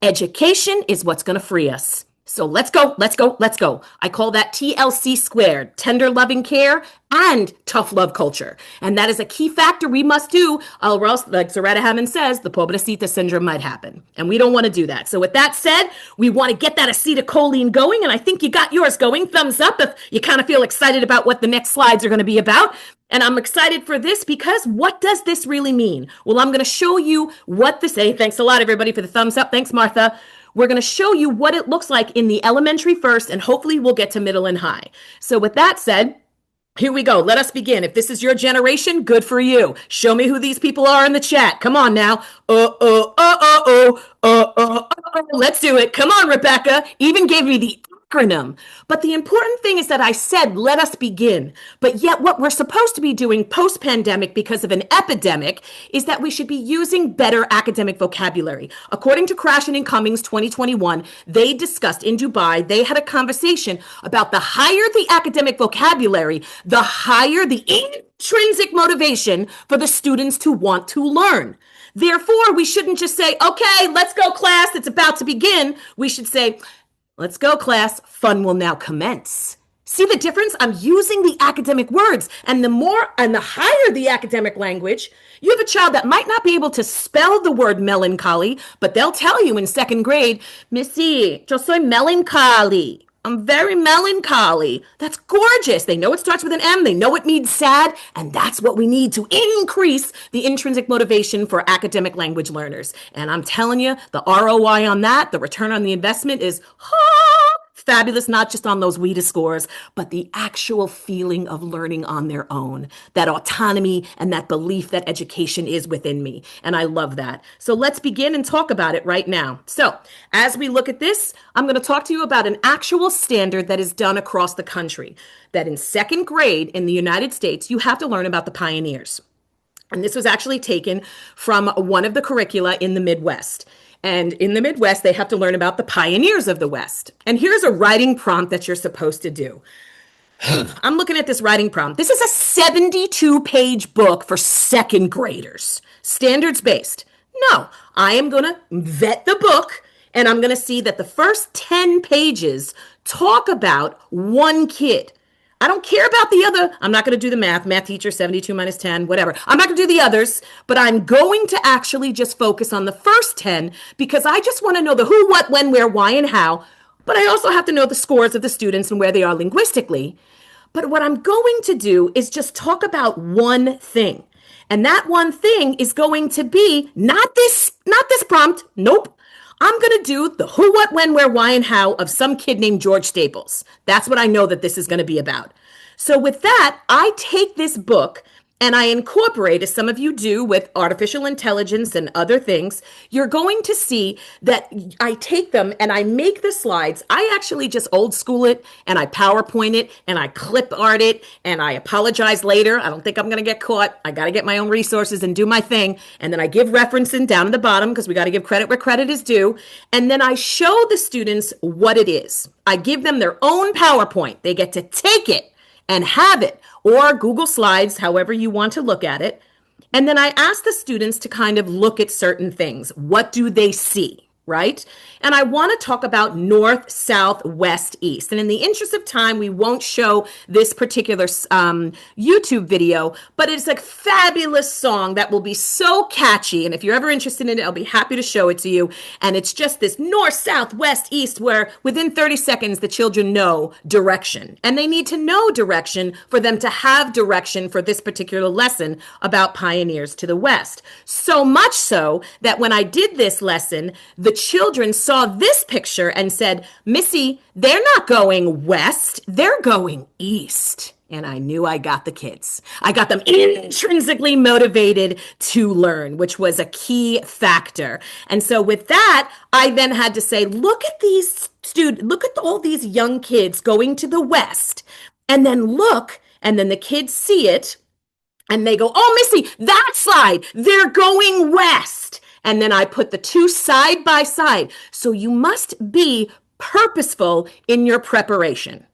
C: Education is what's going to free us. So let's go. I call that TLC squared, tender loving care and tough love culture. And that is a key factor we must do, or else, like Zaretta Hammond says, the pobrecita syndrome might happen. And we don't want to do that. So with that said, we want to get that acetylcholine going. And I think you got yours going. Thumbs up if you kind of feel excited about what the next slides are going to be about. And I'm excited for this because what does this really mean? Well, I'm going to show you what this, hey, thanks a lot, everybody, for the thumbs up. Thanks, Martha. We're going to show you what it looks like in the elementary first, and hopefully we'll get to middle and high. So with that said, here we go. Let us begin. If this is your generation, good for you. Show me who these people are in the chat. Come on now. Let's do it. Come on, Rebecca. Even gave me the acronym. But the important thing is that I said, let us begin. But yet what we're supposed to be doing post-pandemic because of an epidemic is that we should be using better academic vocabulary. According to Krashen and Cummings 2021, they discussed in Dubai, they had a conversation about the higher the academic vocabulary, the higher the intrinsic motivation for the students to want to learn. Therefore, we shouldn't just say, okay, let's go class, it's about to begin. We should say, let's go, class. Fun will now commence. See the difference? I'm using the academic words. And the more and the higher the academic language, you have a child that might not be able to spell the word melancholy, but they'll tell you in second grade, Missy, yo soy melancholy. I'm very melancholy. That's gorgeous. They know it starts with an M. They know it means sad. And that's what we need to increase the intrinsic motivation for academic language learners. And I'm telling you, the ROI on that, the return on the investment is fabulous, not just on those WIDA scores, but the actual feeling of learning on their own, that autonomy and that belief that education is within me. And I love that. So let's begin and talk about it right now. So as we look at this, I'm going to talk to you about an actual standard that is done across the country, that in second grade in the United States, you have to learn about the pioneers. And this was actually taken from one of the curricula in the Midwest. And in the Midwest, they have to learn about the pioneers of the West. And here's a writing prompt that you're supposed to do. I'm looking at this writing prompt. This is a 72-page book for second graders, standards based. No, I am going to vet the book, and I'm going to see that the first 10 pages talk about one kid. I don't care about the other. I'm not going to do the math teacher, 72 minus 10, whatever. I'm not going to do the others, but I'm going to actually just focus on the first 10 because I just want to know the who, what, when, where, why, and how. But I also have to know the scores of the students and where they are linguistically. But what I'm going to do is just talk about one thing. And that one thing is going to be not this prompt. Nope. I'm going to do the who, what, when, where, why, and how of some kid named George Staples. That's what I know that this is going to be about. So with that, I take this book and I incorporate, as some of you do with artificial intelligence and other things, you're going to see that I take them and I make the slides. I actually just old school it and I PowerPoint it and I clip art it and I apologize later. I don't think I'm going to get caught. I got to get my own resources and do my thing. And then I give referencing down at the bottom because we got to give credit where credit is due. And then I show the students what it is. I give them their own PowerPoint. They get to take it and have it, or Google Slides, however you want to look at it. And then I ask the students to kind of look at certain things. What do they see, right? And I want to talk about north, south, west, east. And in the interest of time, we won't show this particular YouTube video, but it's a fabulous song that will be so catchy. And if you're ever interested in it, I'll be happy to show it to you. And it's just this north, south, west, east, where within 30 seconds, the children know direction. And they need to know direction for them to have direction for this particular lesson about pioneers to the west. So much so that when I did this lesson, the children saw this picture and said, Missy, they're not going west, they're going east. And I knew I got the kids. I got them intrinsically motivated to learn, which was a key factor. And so with that, I then had to say, look at these students, look at all these young kids going to the west. And then look, and then the kids see it and they go, oh, Missy, that slide, they're going west. And then I put the two side by side. So you must be purposeful in your preparation.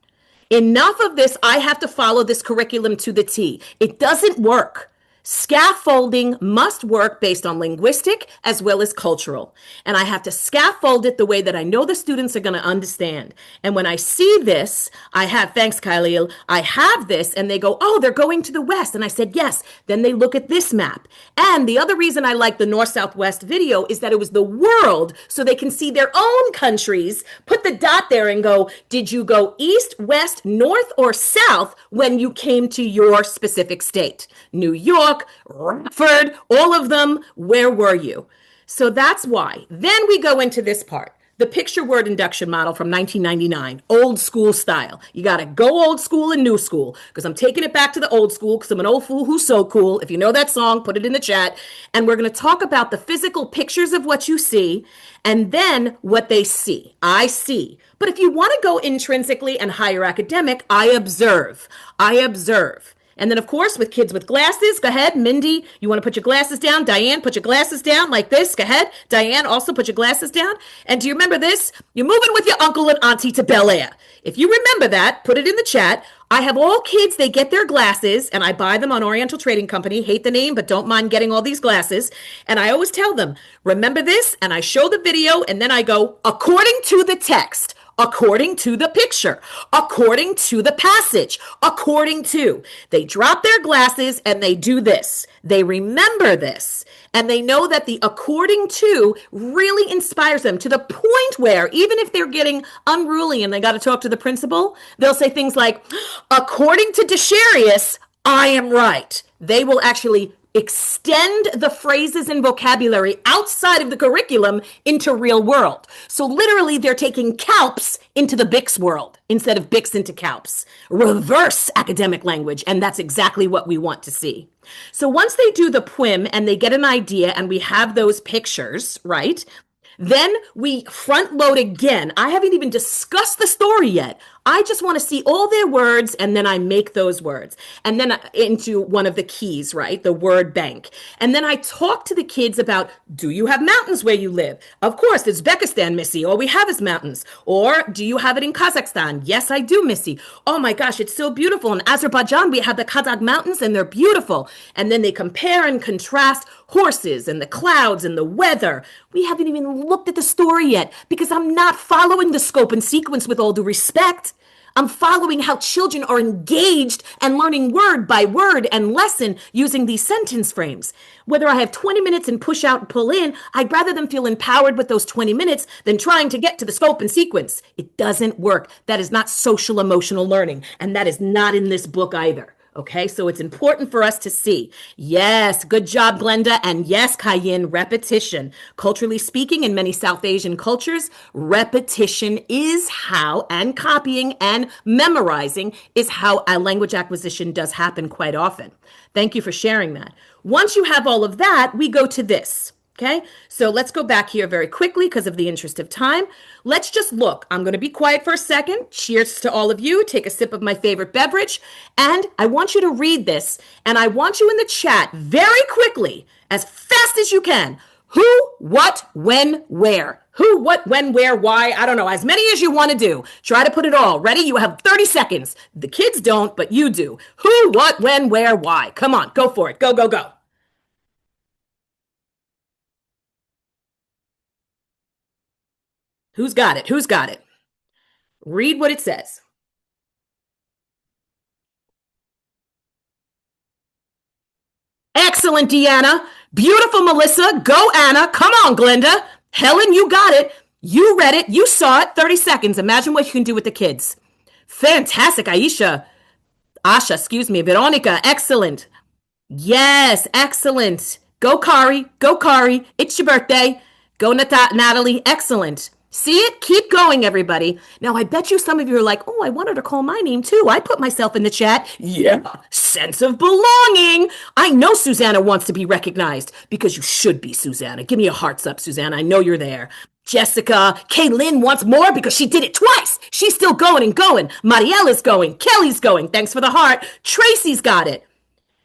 C: Enough of this, I have to follow this curriculum to the T. It doesn't work. Scaffolding must work based on linguistic as well as cultural. And I have to scaffold it the way that I know the students are going to understand. And when I see this, thanks, Khalil, I have this and they go, oh, they're going to the west. And I said, yes. Then they look at this map. And the other reason I like the North, South, West video is that it was the world so they can see their own countries, put the dot there and go, did you go east, west, north, or south when you came to your specific state? New York, Radford, all of them, where were you? So that's why. Then we go into this part, the picture word induction model from 1999, old school style. You got to go old school and new school because I'm taking it back to the old school because I'm an old fool who's so cool. If you know that song, put it in the chat. And we're going to talk about the physical pictures of what you see and then what they see. I see. But if you want to go intrinsically and higher academic, I observe. I observe. And then, of course, with kids with glasses, go ahead, Mindy, you want to put your glasses down? Diane, put your glasses down like this. Go ahead. Diane, also put your glasses down. And do you remember this? You're moving with your uncle and auntie to Bel Air. If you remember that, put it in the chat. I have all kids, they get their glasses, and I buy them on Oriental Trading Company. Hate the name, but don't mind getting all these glasses. And I always tell them, remember this? And I show the video, and then I go, according to the text, according to the picture, according to the passage, according to. They drop their glasses and they do this. They remember this. And they know that the according to really inspires them to the point where even if they're getting unruly and they got to talk to the principal, they'll say things like, according to Desharius, I am right. They will actually extend the phrases and vocabulary outside of the curriculum into real world. So literally they're taking CALPS into the BICS world instead of BICS into CALPS. Reverse academic language. And that's exactly what we want to see. So once they do the PWIM and they get an idea and we have those pictures, right? Then we front load again. I haven't even discussed the story yet. I just want to see all their words and then I make those words. And then into one of the keys, right? The word bank. And then I talk to the kids about, do you have mountains where you live? Of course, it's Uzbekistan, Missy. All we have is mountains. Or do you have it in Kazakhstan? Yes, I do, Missy. Oh my gosh, it's so beautiful. In Azerbaijan, we have the Kazakh mountains and they're beautiful. And then they compare and contrast horses and the clouds and the weather. We haven't even looked at the story yet because I'm not following the scope and sequence with all due respect. I'm following how children are engaged and learning word by word and lesson using these sentence frames. Whether I have 20 minutes and push out and pull in, I'd rather them feel empowered with those 20 minutes than trying to get to the scope and sequence. It doesn't work. That is not social emotional learning. And that is not in this book either. Okay, so it's important for us to see. Yes, good job, Glenda. And yes, Cayenne, repetition. Culturally speaking, in many South Asian cultures, repetition is how, and copying and memorizing is how a language acquisition does happen quite often. Thank you for sharing that. Once you have all of that, we go to this. Okay, so let's go back here very quickly because of the interest of time. Let's just look. I'm going to be quiet for a second. Cheers to all of you. Take a sip of my favorite beverage. And I want you to read this. And I want you in the chat very quickly, as fast as you can. Who, what, when, where. Who, what, when, where, why. I don't know. As many as you want to do. Try to put it all. Ready? You have 30 seconds. The kids don't, but you do. Who, what, when, where, why. Come on. Go for it. Go, go, go. Who's got it? Who's got it? Read what it says. Excellent, Deanna. Beautiful, Melissa. Go, Anna. Come on, Glenda. Helen, you got it. You read it. You saw it. 30 seconds. Imagine what you can do with the kids. Fantastic, Aisha. Asha, excuse me. Veronica, excellent. Yes, excellent. Go, Kari. Go, Kari. It's your birthday. Go, Natalie. Excellent. See it? Keep going, everybody. Now, I bet you some of you are like, oh, I wanted to call my name too. I put myself in the chat. Yeah, sense of belonging. I know Susanna wants to be recognized because you should be, Susanna. Give me a hearts up, Susanna. I know you're there. Jessica, Kaylin wants more because she did it twice. She's still going and going. Mariella's going. Kelly's going. Thanks for the heart. Tracy's got it.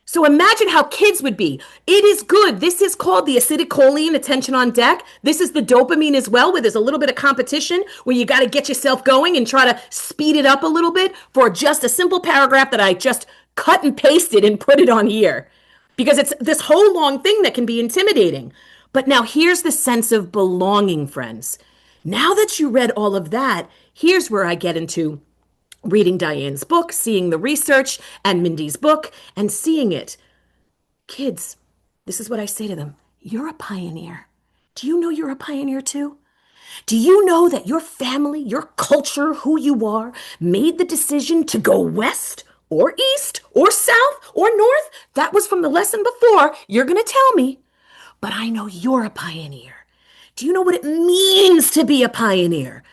C: So imagine how kids would be. It is good. This is called the acetylcholine, attention on deck. This is the dopamine as well, where there's a little bit of competition, where you got to get yourself going and try to speed it up a little bit for just a simple paragraph that I just cut and pasted and put it on here. Because it's this whole long thing that can be intimidating. But now here's the sense of belonging, friends. Now that you read all of that, here's where I get into reading Diane's book, seeing the research and Mindy's book, and seeing it. Kids, this is what I say to them. You're a pioneer. Do you know you're a pioneer too? Do you know that your family, your culture, who you are, made the decision to go west or east or south or north? That was from the lesson before. You're going to tell me. But I know you're a pioneer. Do you know what it means to be a pioneer?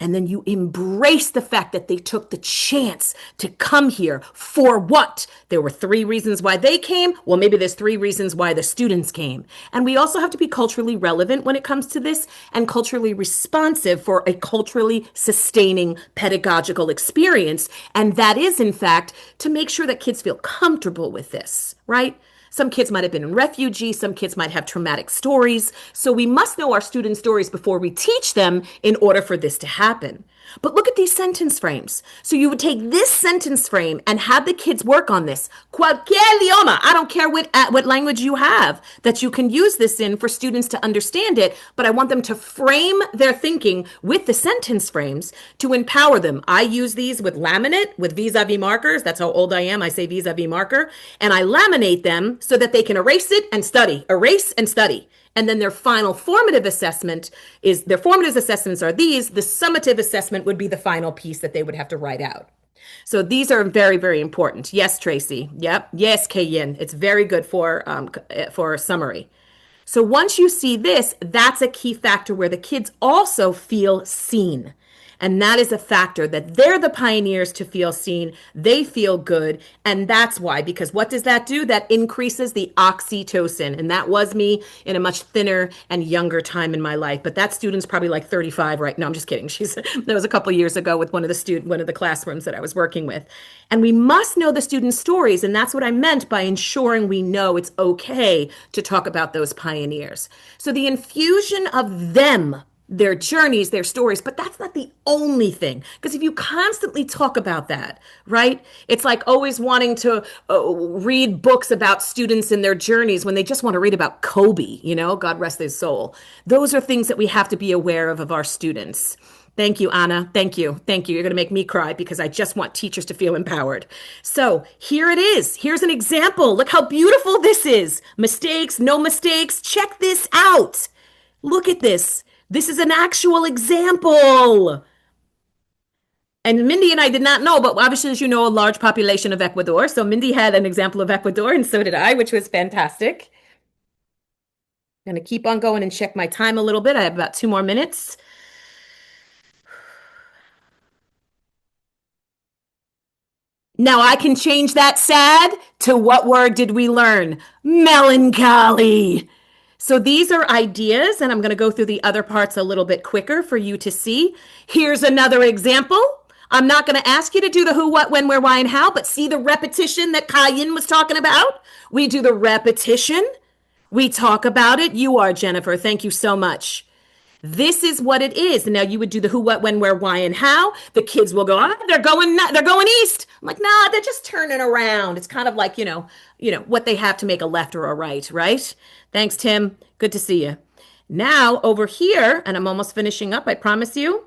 C: And then you embrace the fact that they took the chance to come here for what? There were 3 reasons why they came. Well, maybe there's 3 reasons why the students came. And we also have to be culturally relevant when it comes to this and culturally responsive for a culturally sustaining pedagogical experience. And that is, in fact, to make sure that kids feel comfortable with this, right? Some kids might have been in refugees. Some kids might have traumatic stories. So we must know our students' stories before we teach them in order for this to happen. But look at these sentence frames. So you would take this sentence frame and have the kids work on this. Cualquier idioma. I don't care what language you have that you can use this in for students to understand it, but I want them to frame their thinking with the sentence frames to empower them. I use these with laminate, with vis-a-vis markers. That's how old I am. I say vis-a-vis marker. And I laminate them so that they can erase it and study. Erase and study. And then their final formative assessment is, their formative assessments are these. The summative assessment would be the final piece that they would have to write out. So these are very, very important. Yes, Tracy. Yep. Yes, Kayin. It's very good for a summary. So once you see this, that's a key factor where the kids also feel seen. And that is a factor that they're the pioneers to feel seen. They feel good. And that's why, because what does that do? That increases the oxytocin. And that was me in a much thinner and younger time in my life. But that student's probably like 35 right now. I'm just kidding. That was a couple of years ago with one of the classrooms that I was working with. And we must know the students' stories. And that's what I meant by ensuring we know it's okay to talk about those pioneers. So the infusion of them, their journeys, their stories, but that's not the only thing. Because if you constantly talk about that, right? It's like always wanting to read books about students and their journeys when they just want to read about Kobe, God rest his soul. Those are things that we have to be aware of our students. Thank you, Anna. Thank you. Thank you. You're going to make me cry because I just want teachers to feel empowered. So here it is. Here's an example. Look how beautiful this is. Mistakes, no mistakes. Check this out. Look at this. This is an actual example. And Mindy and I did not know, but obviously, as you know, a large population of Ecuador. So Mindy had an example of Ecuador, and so did I, which was fantastic. I'm going to keep on going and check my time a little bit. I have about 2 more minutes. Now I can change that sad to what word did we learn? Melancholy. So these are ideas, and I'm going to go through the other parts a little bit quicker for you to see. Here's another example. I'm not going to ask you to do the who, what, when, where, why, and how, but see the repetition that Kayin was talking about? We do the repetition. We talk about it. You are, Jennifer. Thank you so much. This is what it is. Now you would do the who, what, when, where, why, and how. The kids will go, they're going east. I'm like, nah, they're just turning around. It's kind of like, what they have to make a left or a right, right? Thanks, Tim. Good to see you. Now over here, and I'm almost finishing up, I promise you.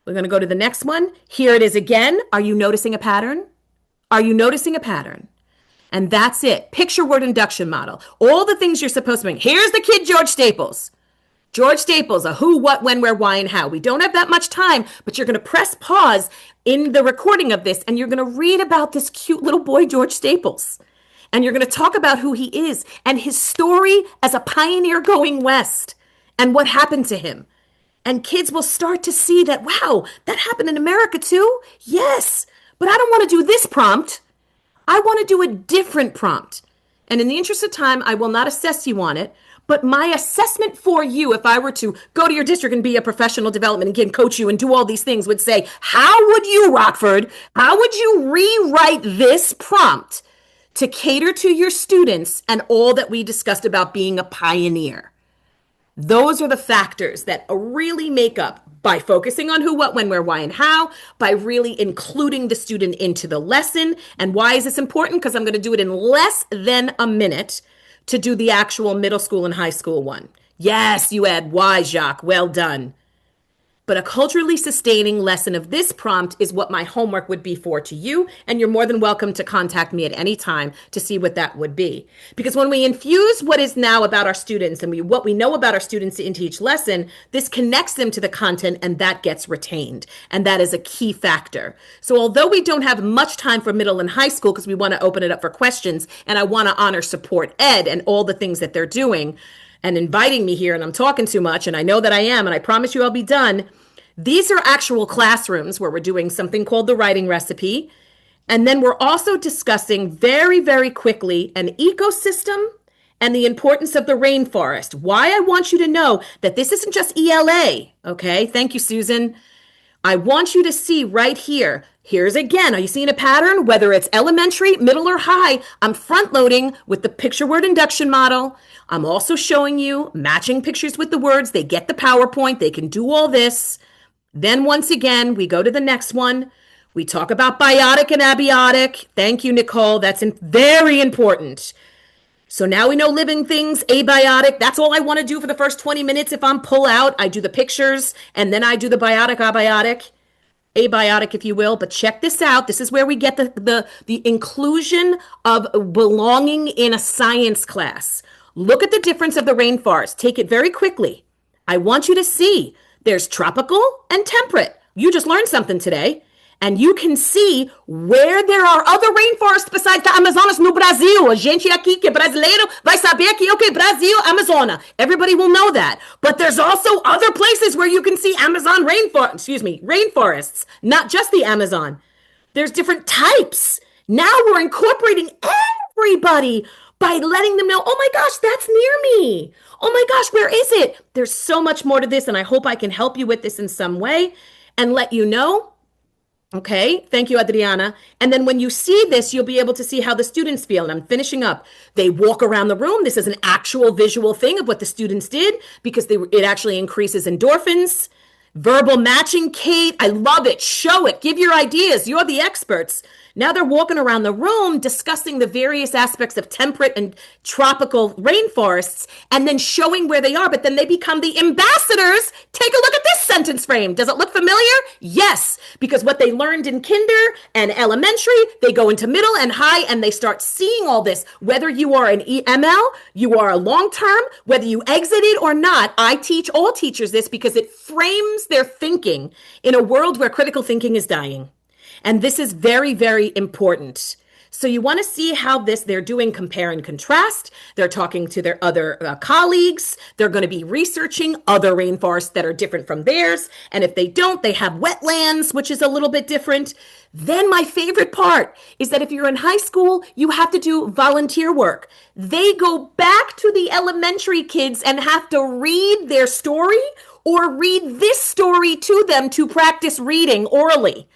C: We're going to go to the next one. Here it is again. Are you noticing a pattern? Are you noticing a pattern? And that's it. Picture word induction model. All the things you're supposed to bring. Here's the kid, George Staples. George Staples, a who, what, when, where, why, and how. We don't have that much time, but you're going to press pause in the recording of this, and you're going to read about this cute little boy, George Staples. And you're going to talk about who he is and his story as a pioneer going west and what happened to him. And kids will start to see that, wow, that happened in America too? Yes, but I don't want to do this prompt. I want to do a different prompt. And in the interest of time, I will not assess you on it. But my assessment for you, if I were to go to your district and be a professional development and again coach you and do all these things, would say, how would you, Rockford, how would you rewrite this prompt to cater to your students and all that we discussed about being a pioneer? Those are the factors that really make up by focusing on who, what, when, where, why, and how, by really including the student into the lesson. And why is this important? Because I'm going to do it in less than a minute to do the actual middle school and high school one. Yes, you add why, Jacques. Well done. But a culturally sustaining lesson of this prompt is what my homework would be for to you. And you're more than welcome to contact me at any time to see what that would be. Because when we infuse what is now about our students and what we know about our students into each lesson, this connects them to the content and that gets retained. And that is a key factor. So although we don't have much time for middle and high school because we want to open it up for questions and I want to honor Support Ed and all the things that they're doing, and inviting me here, and I'm talking too much, and I know that I am, and I promise you I'll be done. These are actual classrooms where we're doing something called the writing recipe. And then we're also discussing very, very quickly an ecosystem and the importance of the rainforest. Why I want you to know that this isn't just ELA, okay? Thank you, Susan. I want you to see right here. Here's again, are you seeing a pattern? Whether it's elementary, middle, or high, I'm front loading with the picture word induction model. I'm also showing you matching pictures with the words. They get the PowerPoint. They can do all this. Then once again, we go to the next one. We talk about biotic and abiotic. Thank you, Nicole. That's very important. So now we know living things, abiotic. That's all I want to do for the first 20 minutes. If I'm pull out, I do the pictures and then I do the biotic, abiotic, if you will. But check this out. This is where we get the inclusion of belonging in a science class. Look at the difference of the rainforest. Take it very quickly. I want you to see there's tropical and temperate. You just learned something today. And you can see where there are other rainforests besides the Amazonas no Brasil. A gente aqui que é brasileiro vai saber que, okay, Brasil, Amazônia. Everybody will know that. But there's also other places where you can see rainforests, not just the Amazon. There's different types. Now we're incorporating everybody by letting them know, oh my gosh, that's near me. Oh my gosh, where is it? There's so much more to this, and I hope I can help you with this in some way and let you know. Okay, thank you, Adriana. And then when you see this, you'll be able to see how the students feel. And I'm finishing up. They walk around the room. This is an actual visual thing of what the students did because it actually increases endorphins. Verbal matching, Kate. I love it. Show it. Give your ideas. You're the experts. Now they're walking around the room discussing the various aspects of temperate and tropical rainforests and then showing where they are. But then they become the ambassadors. Take a look at this sentence frame. Does it look familiar? Yes, because what they learned in kinder and elementary, they go into middle and high and they start seeing all this. Whether you are an EML, you are a long term, whether you exited or not, I teach all teachers this because it frames their thinking in a world where critical thinking is dying. And this is very, very important. So you want to see how they're doing compare and contrast. They're talking to their other colleagues. They're going to be researching other rainforests that are different from theirs. And if they don't, they have wetlands, which is a little bit different. Then my favorite part is that if you're in high school, you have to do volunteer work. They go back to the elementary kids and have to read their story or read this story to them to practice reading orally.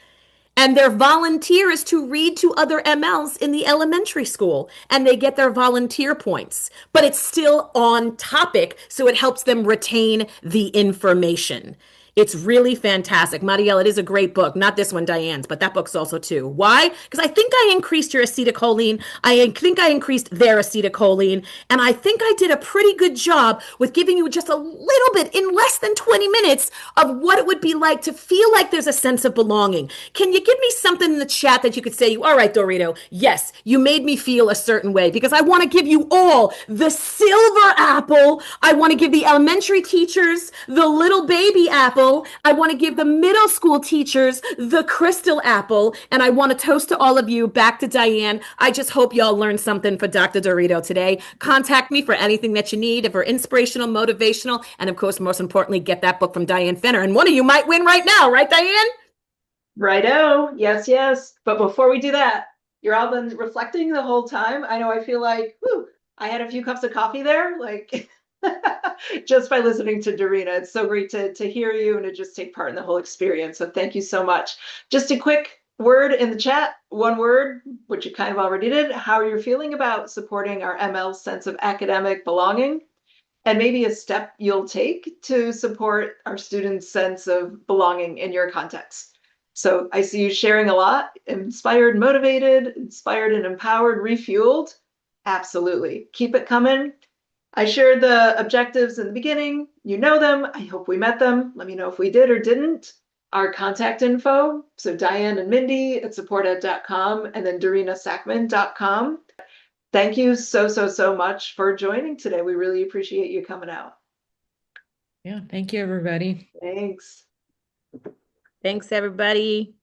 C: And their volunteer is to read to other MLs in the elementary school, and they get their volunteer points. But it's still on topic, so it helps them retain the information. It's really fantastic. Marielle, it is a great book. Not this one, Diane's, but that book's also too. Why? Because I think I increased your acetylcholine. I think I increased their acetylcholine. And I think I did a pretty good job with giving you just a little bit in less than 20 minutes of what it would be like to feel like there's a sense of belonging. Can you give me something in the chat that you could say, all right, Dorito, yes, you made me feel a certain way because I want to give you all the silver apple. I want to give the elementary teachers the little baby apple. I want to give the middle school teachers the crystal apple. And I want to toast to all of you. Back to Diane. I just hope y'all learned something for Dr. Dorito today. Contact me for anything that you need, for inspirational, motivational, and of course, most importantly, get that book from Diane Fenner. And one of you might win right now, right, Diane?
A: Righto. Yes, yes. But before we do that, you're all been reflecting the whole time. I know I feel like, whew, I had a few cups of coffee there. Like, just by listening to Dorina. It's so great to hear you and to just take part in the whole experience. So thank you so much. Just a quick word in the chat, one word, which you kind of already did, how you're feeling about supporting our ML sense of academic belonging, and maybe a step you'll take to support our students' sense of belonging in your context. So I see you sharing a lot, inspired, motivated, inspired and empowered, refueled. Absolutely. Keep it coming. I shared the objectives in the beginning. You know them. I hope we met them. Let me know if we did or didn't. Our contact info. So Diane and Mindy at supported.com and then DorinaSackman.com. Thank you so much for joining today. We really appreciate you coming out.
B: Yeah, thank you, everybody.
A: Thanks.
C: Thanks, everybody.